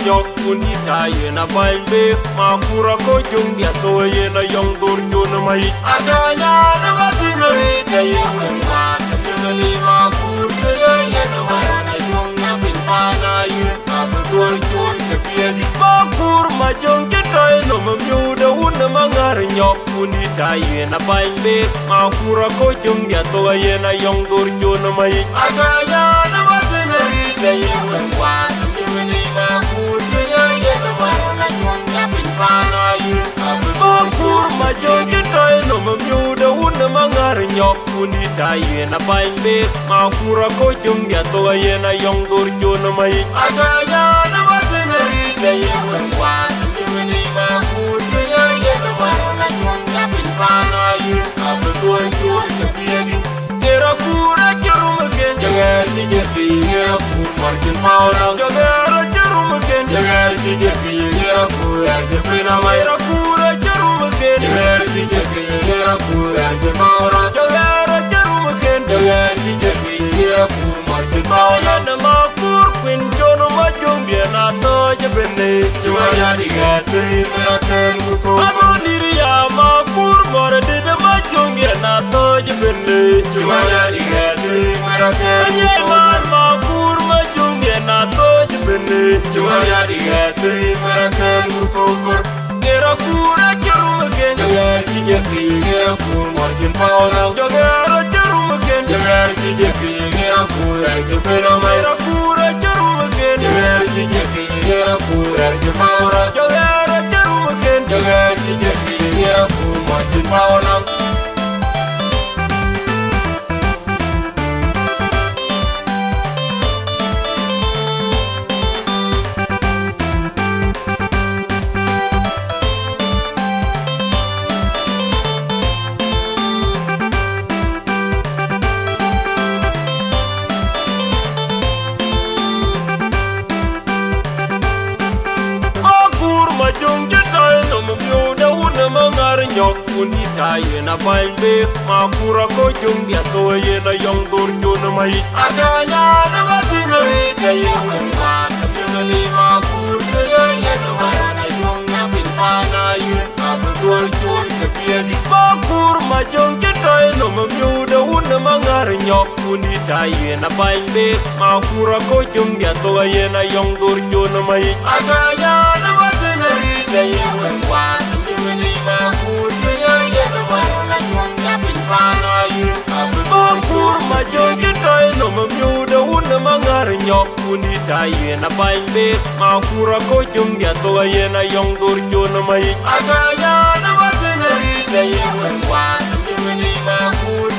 nyok unita yena baimbe makura ko chung dia to yena yong dur chun mai adanya na batinari kayewe ma kamini makur yena marana yong na bin pana yen abdur chun kebiedi makur ma jong ketoy no mamyu da un mangar nyok unita yena baimbe makura ko chung dia to yena yong dur chun mai adanya na batinari kayewe ma kamini makur yena marana yong na bin pana yen makur ma jong ketoy no mamyu da un mangar nyok unita yena baimbe makura ko chung dia to yena yong dur chun mai adanya na batinari kayewe ma kamini makur yena marana yong na bin pana yen abdur chun kebiedi tera kura cherum ken jagar jijeti tera kur markin pauna jagar cherum ken jagar jijeti tera kur arjepina maira kura cherum ken jagar jijeti tera kur arjepauna jagar cherum ken jagar jijeti tera kur markin pauna na makur quin chono majum biena to jebene chwaya digati meraken buto agoniria makur morde de majum biena to jebene chwaya digati meraken buto makur majum biena to jebene chwaya digati meraken buto tera kura cherum ken jagar jijeti tera kur markin pauna jagar cherum ken jagar jijeti tera kur arjepina maira kura cherum ken jagar jijeti tera kur arjepauna jagar cherum ken jagar jijeti tera kur markin pauna nyok unita yena baimbe makura ko chung dia to yena yong dur chun mai adanya na batinari kayewe ma kamini makur yena marana yong na bin pana yen abdur chun kebiedi makur ma jong ketoy no mamyu da un mangar nyok unita yena baimbe makura ko chung dia to yena yong dur chun mai adanya na batinari kayewe ma kamini makur yena marana yong na bin pana yen makur ma jong ketoy no mamyu da un mangar nyok unita yena baimbe makura ko chung dia to yena yong dur chun mai adanya na batinari kayewe ma kamini makur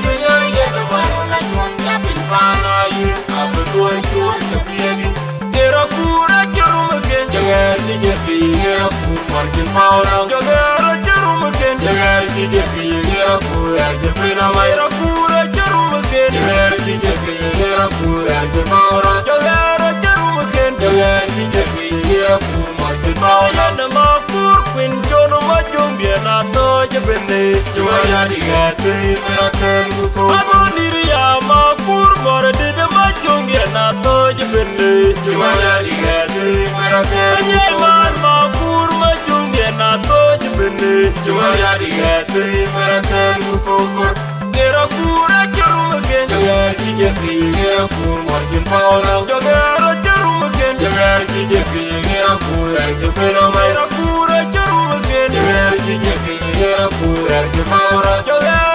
yena marana yong na bin pana yen abdur chun kebiedi tera kura cherum ken jagar jijeti tera kur markin pauna jagar cherum ken jagar jijeti tera kur arjepina maira kura cherum ken jagar jijeti tera kur arjepauna jagar cherum ken jagar jijeti tera kur markin pauna na makur quin chono majum biena to jebene chwaya digati meraken buto agoniria makur morde de majum biena to jebene chwaya digati meraken buto makur majum biena to jebene chwaya digati meraken buto tera kura cherum ken jagar jijeti tera kur markin pauna jagar cherum ken jagar jijeti tera kur arjepina maira kura cherum ken jagar jijeti tera kur arjepauna jagar